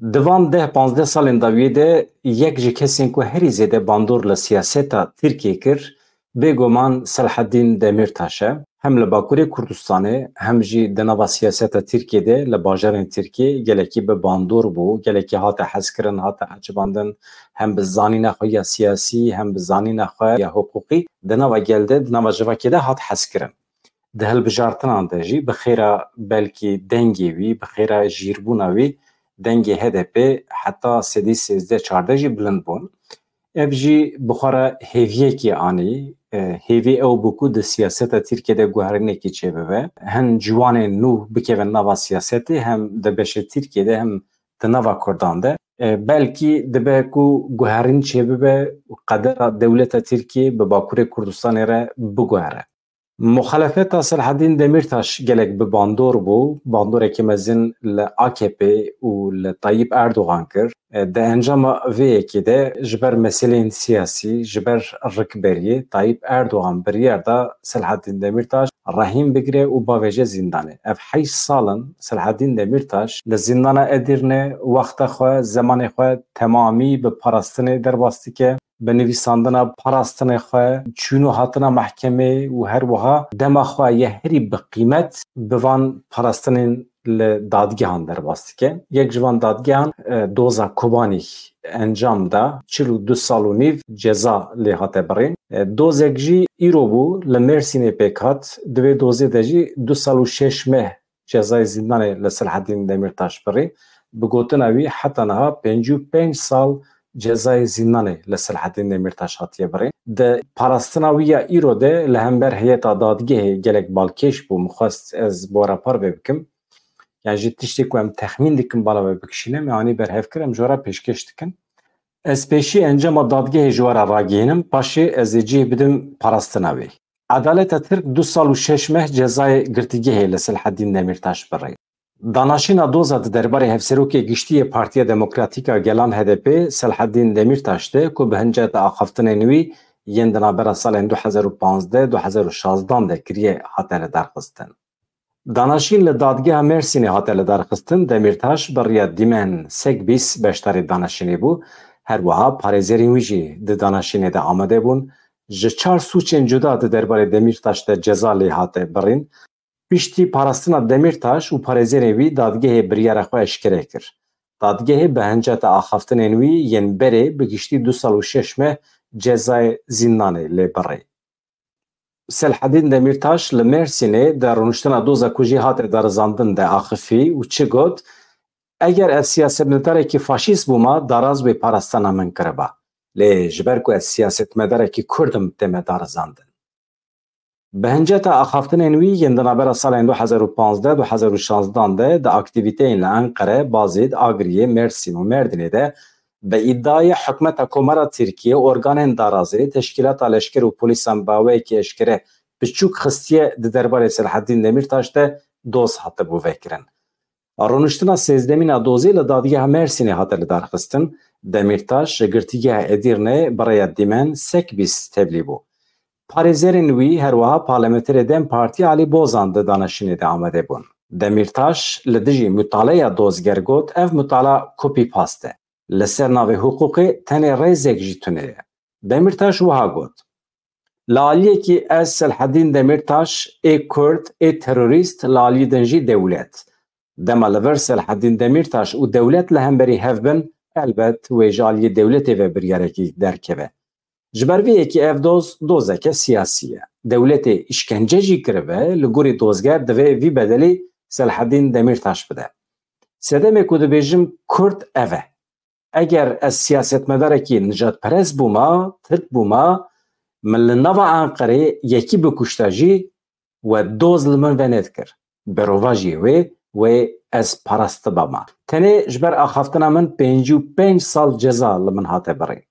Divan 10-15 salên dawiyê de yek ji kesên ku herî zêde bandor li siyaseta Tirkiye kir, bêguman Selaheddîn Demirtaş e. Hem li Bakurê Kurdistanê hem jî di nava siyaseta Tirkiyeyê li bajarên Tirkiye gelekî bi bandor bû, gelekî hate hezkirin, hate heçibandin, hem bi zanîna xwe ya siyasî hem bi zanîna xwe ya hukukî di nava gel de, di nava civakê de hat hezkirin. Di hilbijartinan de jî bi xêra belkî dengê wî, bi xêra jîrbûna wî dengê HDP heta sedî sêzde çarde jî bilind bûn. Ev jî bixwara hêviyekî anî, hêvî ew bû ku di siyaseta Tirkiyeyê guherînekî çêbibe. Hin ciwanên nû bikevin nava siyasetê, hem di beşê Tirkiyeyê hem di nava Kurdan de. Belkî dibe ku guherîn çêbibe qedera dewleta Tirkiye bi Bakurê Kurdistanê re biguhere. Muxalefeta Selaheddîn Demirtaş gelek bi bandor bû, bandorekî mezin li AKP û li Tayyip Erdogan kir. Di encama vê yekê de ji ber meseleyên siyasî, ji ber rikberiyê Tayyip Erdogan biryar da Selaheddîn Demirtaş rehîn bigire û bavêje zîndanê. Ev 8 salin Selaheddîn Demirtaş li zîndana Edirne wexta xwe, zemanê xwe temamî bi parastinê derbas dike. Bi nivîsandina parastinê xwe, çûn û hatina mehkemê û her wiha dema xwe ye herî bi qîmet bi van parastinên li dadgehan derbas dike. Yek ji van dadgehan doza Kobanî encam da 42 sal û nîv ceza lê hate birîn. Dozek jî îro bû li Mêrsînê pêk hat, di vê dozê de jî 2 sal û 6 meh cezayê zîndanê li Selaheddîn Demirtaş birîn. Bi gotina wî heta niha 55 sal cezayê zîndanê li Selaheddîn Demirtaş hatiye birîn. Di parastina wî ya îro de li hember heyeta dadgehê gelek balkêş bû, mixwast ez borapar vê bikim. Yani ji tiştê ku em texmîn dikin bala ve bikişînim, yanî berhevkir em ji wara pêşkêş dikin. Ez pêşî encama dadgehê ji wara ragihînim, paşê ez ê cih bidim parastina wê. Adaleta Tirk 2 sal û 6 meh cezayê girtîgehê li Selaheddîn Demirtaş birî. Danaşîna doza di derbarê hevserokê giştiyê Partiya Demokratîk a Gelan HDP Selaheddîn Demirtaş de ku bi hinceta axaftinên wî yên di navbera salên 2015-2016 de kiriye hate li derxistin. Danaşîn li dadgeha Mêrsînê hate li derxistin, Demirtaş biriya dîmen sek bîs beşdarê danaşînê bû. Her wiha parêzerên wî jî di danaşînê de amade bûn. Ji 4 sûçên cuda di derbarê Demirtaş de ceza lê hate birîn. Piştî parastina Demirtaş û parêzerên wî dadgehê biryara xwe eşkere kir. Dadgehê bi hinceta axaftinên wî yên berê bi giştî 2 sal û 6 meh cezayê zîndanê lê birî. Selaheddîn Demirtaş li Mêrsînê de rûniştina doza ku jî hate darizandin de axifî û çi got, eger ez siyasetmedarekî faşîst bûma daraz wê parastana min kiriba. Lê ji ber ku ez siyasetmedarekî Kurdim tême darizandin. Bi hinceta axaftinên wî yên di navbera salên 2015-2016 de di aktivîteyên li Enqere, Bazid, Agriyê, Mêrsîn û Mêrdînê de bi îddiaya hikûmeta Komara Tirkiye organên darazê, teşkîlata leşker û polîsan baweyekî eşkere biçûk xistiye di derbarê Selaheddîn Demirtaş de doz hate bûvekirin. Rûniştina sêzdemîna dozê li dadgeha Mêrsînê hate li derxistin, Demirtaş ji girtîgeha Edirne birêya dîmen sek bîs tevlî bû. Parêzerên wî her wiha Parlamenterê Dem Partî Alî Bozan di danişînê de amade bûn. Demirtaş li dijî mutaleya dozger got, ev mutala kopî past e. Li ser navê hukukê tenê rêzek jî tune ye. Demirtaş wiha got. Li aliyekî ez Selaheddîn Demirtaş ê Kurd ê terorîst, li aliyê din jî dewlet. Dema li vir Selaheddîn Demirtaş û dewlet li hemberî hev bin, elbet wê ji aliyê dewletê ve biryarekî derkeve. Ji ber vê yekî ev dozeke siyasî ye. Dewletê îşkence jî kiribe, li gorî dozger divê vî bedelî Selaheddîn Demirtaş bide. Sedemê ku dibêjim Kurd ev e. Eger ez siyasetmedarekî nijadperest bûma, Tirk bûma, min li nava Enqerê yekî bikuşta jî we doz li min ve nedikir. Berova jî wê ez parast dibama. Tenê ji ber axaftina min 55 sal ceza li min hate birîn.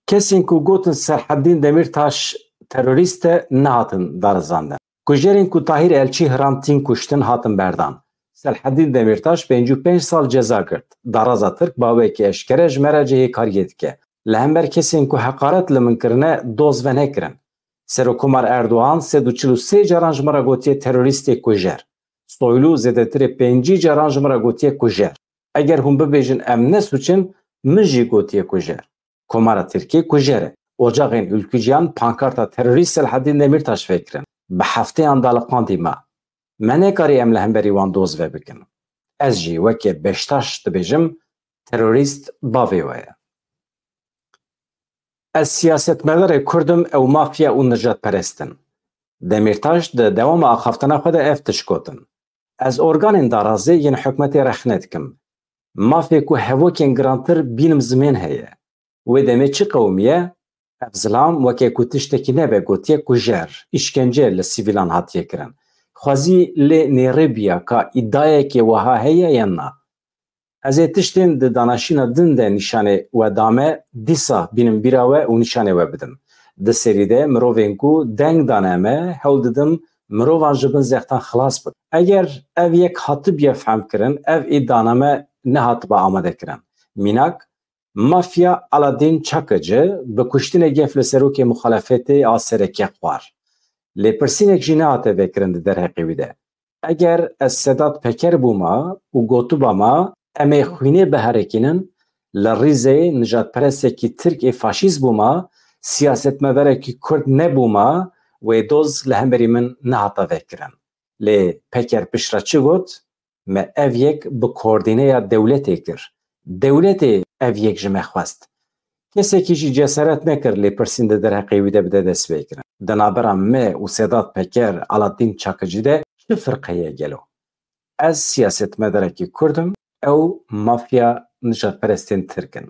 Kesên ku gotin Selaheddîn Demirtaş terorîst e nehatin darizandin. Kujerên ku Tahîr Elçî Hrantîn kuştin hatin berdan. Selaheddîn Demirtaş 55 sal ceza girt. Daraza Tirk bawekî eşkere ji mercehê kariyê dike. Li hember kesên ku heqaret li min kirine doz ve nekirin. Serokkomar Erdogan 343 caran ji min re gotiye terorîstê kujer. Soylu zêdetirê 5 caran ji min re gotiye kujer. اگر هم ببیجن ام نسوچن من جی گوتیه کجر کمارا ترکیه کجره اجاقین ülkücüyan pankarta terörist Selahaddin Demirtaş fikrin به هفته اندالقاندی ما من کاری ام لهمبری وان دوز و بکن از جی وکی بشتاش دبیجم تروریست باوی ویا از سیاست مدار کردم او مافیا و نجات پرستن دمیرتاش ده دوام آخافتنا خود افتش کتن از ارگان دارازه ین حکمت رخنت کم مافیا کو هواکین گرانتر بینم زمین هیه و دمی چی قومیه افزلام وکی کو تشتکی نبه گوتیه کو جر اشکنجه لسیویلان هاتیه کرن خوازی لی نیربیا که ادعای که وها هیه یا نه از تشتین د دانشینا دن ده نشانه و دامه دیسا بینم بیراوه و نشانه و بدم د سریده مروینکو دنگ دانمه هول ددم مروان جبن زیختان خلاص بود اگر او یک حاطب یفهم کرن او ادانمه نه حاطب آماده کرن میناک مافیا علادین چاکجه به کشتین گفل سروک مخالفت آسرکی خوار لپرسینک جناته بکرند در حقیقیده اگر از صدات پکر بوما و گوتو باما امی خوینه به هرکینن لریزه نجات پرسته کی ترک فاشیست بوما سیاست مداره کی کرد نبوما و دوز لهمبری من نهاتا بکرن لی پکر پشرا چی گوت ما او یک به کوردینه دولت اکر دولت او یک جمع خواست کسی که جسارت نکرد لی پرسینده در حقیقیده بده دست بکرن دنابرام ما و صدات پکر علادین چاکجیده چه فرقیه گلو از سیاست مداره کی کردم او مافیا نجات پرستین ترکن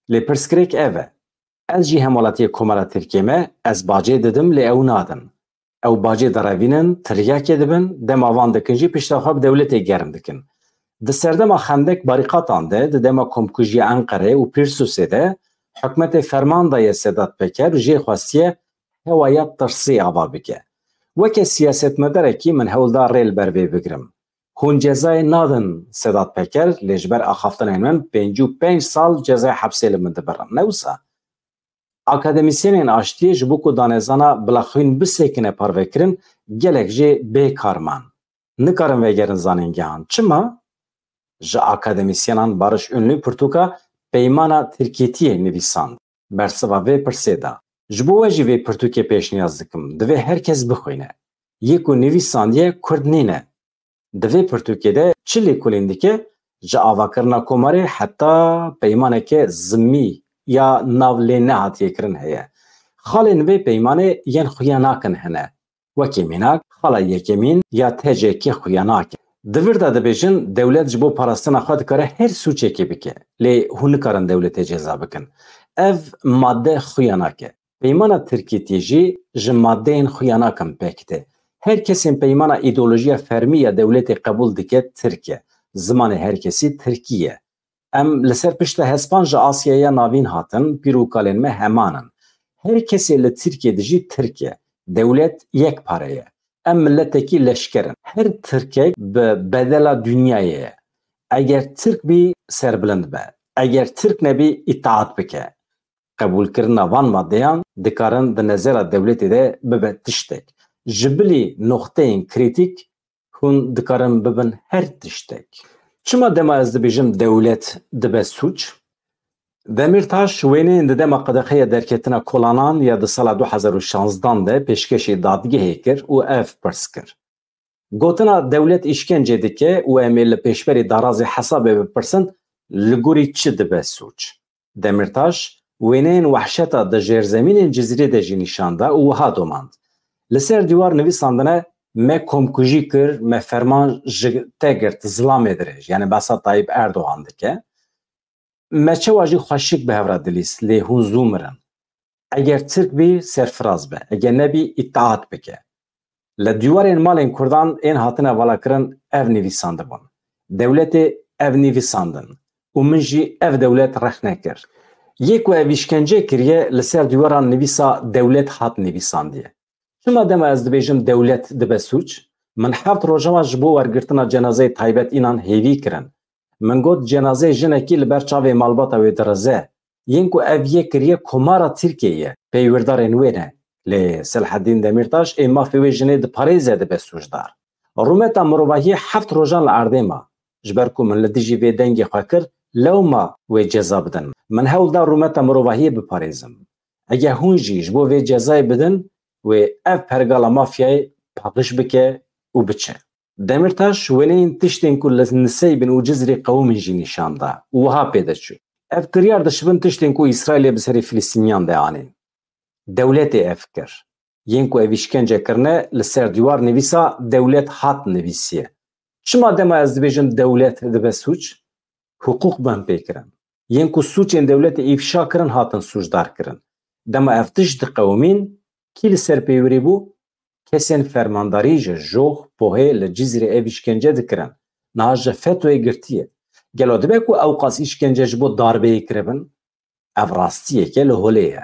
لی پرسکریک اوه از جی همالاتی کمارا ترکیمه از باجه ددم لی او نادن او باجه دراوینن تریاکی دبن دماوان دکنجی پشتاخواب دولتی گرم دکن ده سردما خندک باریقاتان ده دما کمکوژی انقره و پیرسوسه ده حکمت فرمان دای سدات پکر و جی خواستیه هوایت ترسی آوا بکه وکه سیاست مداره کی من هولدار ریل بر بی بگرم هون جزای نادن سدات پکر لجبر آخافتن من 55 سال جزای حبسی لمنده برم نوسا اکادمیسیین آشتی جبوکو دانزانا بلاخوین بسیکنه پروکرین گلک جه بیکارمان نکارم وگرن زانینگان چما؟ جه اکادمیسیانان بارش ünlü پرتوکا پیمانا ترکیتیه نویساند برسوا وی پرسیدا جبو وجی وی پرتوکه پیش نیاز دکم دوی هرکس بخوینه یکو نویساندیه کرد نینه دوی پرتوکه ده چلی کلندیکه جه آواکرنا کماره حتی پیمانه که زمی یا ناولی نهاتیه کرن هیه خاله نوی پیمانه ین خویاناکن هنه وکی میناک خاله یکمین یا تجه که خویاناکن دویر دا دبیجن دولت جبو پاراستنا خواد کاره هر سوچه که بکه لی هونه کارن دولت جزا بکن اف ماده خویاناکه پیمانا ترکیتی جی جه ماده این خویاناکن پکته هر کسی پیمانا ایدولوژیا فرمی یا دولت قبول دکه ترکیه زمان هر کسی ترکیه ام لسر پشت هسپانج آسیای ناوین هاتن پیروکالین مه همانن هر کسی لترکیه دجی ترکیه دولت یک پارهیه ام ملتکی لشکرن هر ترکیه به بدل دنیایه اگر ترک بی سربلند به اگر ترک نبی اطاعت بکه قبول کرنا وان مادیان دکارن د نظر دولتی ده ببه تشتک جبلی نقطه کریتیک هون دکارن ببن هر تشتک چما دما از دبیجم دولت دبه سوچ دمیرتاش وینه اند دما قدقه درکتنا کولانان یا د سال 2016 ده پیشکشی دادگه هکر و اف پرس کر گوتنا دولت اشکنجه دکه و امیل پیشبری دراز حسابه بپرسند لگوری چه دبه سوچ دمیرتاش وینین وحشتا د جرزمین جزیره ده جی نشانده و ها دوماند لسر دیوار نویساندنه me komkuji kir me ferman ji tegirt zilamê dirêj yani besa Tayyip Erdoğan dike me çawa jî xweşik bi hevra dilîst lê hûn zû mirin eger Tirk bî serfiraz be eger nebî îtaat bike li dîwarên malên Kurdan ên hatine valakirin ev nivîsandibûn dewletê ev nivîsandin û min jî ev dewlet rex nekir yê ku ev îşkence kiriye li ser dîwaran nivîsa dewlet hat nivîsandiye çima dema ez dibêjim dewlet dibe sûç min heft rojava ji bo wergirtina cenazeyê taybet înan hêvî kirin min got cenazeyê jinekî li ber çavê malbata wê dirize yên ku ev yê kiriye komara Tirkiyeyê peywirdarên wê ne lê Selahaddin Demirtaş ê mafê wê jinê di parêze dibe sûcdar rûmeta mirovahiyê heft rojan li erdê ma جبر کو من لدیجی وی دنگی خاکر لو ما وی جزا بدن من هول دا رومتا مروواهی بپارێزم ئەگە هون جی ji bo vê cezayê bidin wê ev pergala mafyayê paqij bike û biçe. Demirtaş weleyên tiştên ku li Niseybin û Cizrê qewimên jî nîşan da û wiha pê deçû. Ev kiryar dişibin tiştên ku İsraîlê bi serê Filîstîniyan de anîn. Dewletê ev kir. Yên ku ev îşkence kirine li ser dîwar nivîsa dewlet hat nivîsiye. Çima dema ez dibêjim dewlet dibe sûç? Hukuk ben pê kirin. Yên ku sûçên dewletê îfşa kirin hatin sûcdar kirin. Dema ev tişt diqewimîn kî li ser pêwirî bû? Kesên fermandarî ji jox pohê li Cizrê ev îşkence dikirin. Niha ji FETÖ'yê girtiye. Gelo dibe ku ew qas îşkence ji bo darbeyê kiribin? Ev rastiyeke li holê ye.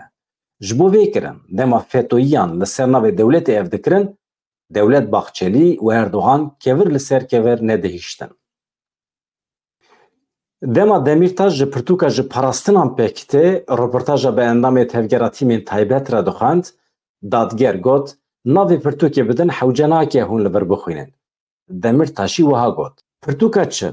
Ji bo vê kirin dema FETÖ'yiyan li ser navê dewletê ev dikirin, Dewlet Bahçeli û Erdogan kevir li ser kevir nedihîştin. Dema Demirtaş ji pirtûka ji parastinan pêkitê reportaja bi endamê tevgera tîmên taybet re dixwend, dadger got navê pirtûkê bidin hewce nake hûn li vir bixwînin. Demirtaşî wiha got. Pirtûka çi?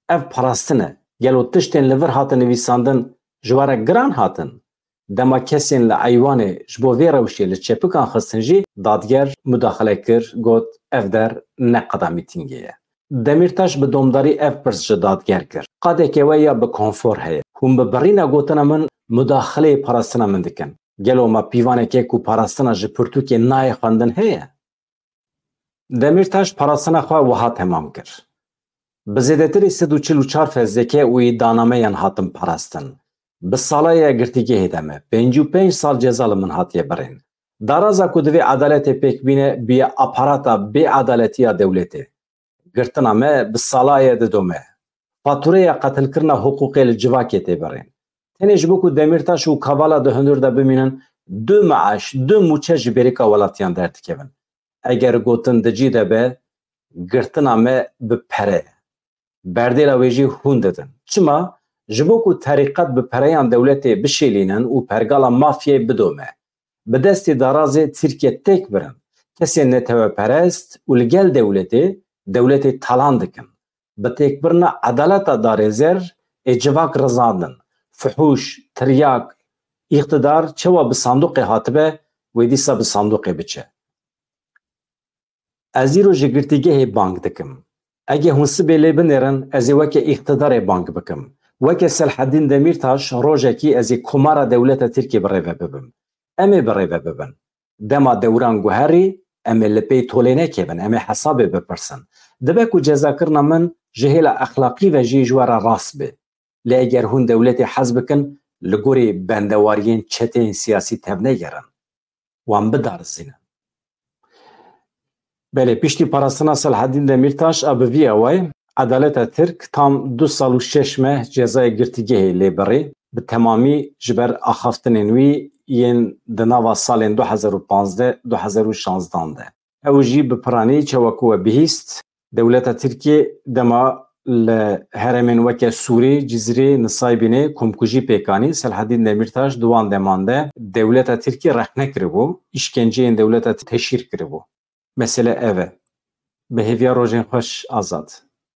Ev parastin e. Gelo tiştên li vir hatin nivîsandin ji were giran hatin. Dema kesên li eywanê ji bo vê rewşê li çepikan xistin jî dadger müdaxele kir got ev der neqeda mîtingê ye. Demirtaş bi domdarî ev pirs ji dadger kir. Qadekê we ya bi konfor heye. Hûn bi birîna gotina min müdaxeleyê parastina min dikin. Gelo me pîvanekê ku parastina ji pirtûkê nayê xwendin heye? Demirtaş parastina xwe wiha temam kir. Bi zêdetirî 144 fezleke û îdanameyan hatin parastin. Bi salaya girtîgehê de me 55 sal ceza li min hatiye birên. Daraza ku divê edaletê pêk bîne biya aparata bêadaletiya dewletê. Girtina me bi salayê didome. Fatûreya qetilkirina hukûqê li civakê tê birên. Tenê ji bo ku Demirtaş û Kavala di hundir de bimînin du meeş, du mûçe ji bêrîka welatiyan derdikevin. Eger gotin dicî de be, girtina me bi pere. Berdêla wê jî hûn didin. Çima? Ji bo ku terîqet bi pereyan dewletê bişêlînin û pergala mafyayê bidome. Bi destê darazê Tirkiye têk birin. Kesên netewperest û li gel dewletê talan dikin. Bi têkbirina edaleta darêzer ê civak rizandin. Fuhûş, tiryak, îqtidar çawa bi sanduqê hatibe wê dîsa bi sanduqê biçe. Ez îro ji girtîgehê bang dikim. Ege hûn sibê lê binêrin ez ê weke îqtidarê bang bikim. Weke Selhedîn Demirtaş rojekî ez ê komara dewleta Tirkiye birêve bibim. Em ê birêve bibin. Dema dewran guherî em ê li pey tolê nekevin, em ê hesabê bipirsin. Dibe ku cezakirina min ji hêla exlaqî ve jî ji were rast be. Lê eger hûn dewletê hez bikin li gorî bendewariyên çeteyên siyasî tev negerin. Wan bidarizînin. Belê piştî parastina Selhedîn Demirtaş a bi vî awayê Edaleta Tirk tam 2 sal û 6 meh cezayê girtîgehê lê birî bi temamî ji ber axaftinên wî yên di nava salên 2015-2016 de. Ew jî bi piranî çawa ku we bihîst, dewleta Tirkiye dema li heremên weke Sûrî, Cizrê, Nisaybinê komkujî pêkanî Selhedîn Demirtaş di wan deman de dewleta Tirkiye rexne kiribû, îşkenceyên dewleta teşhîr kiribû. Mesele ev e. Bi hêviya rojên xweş azad.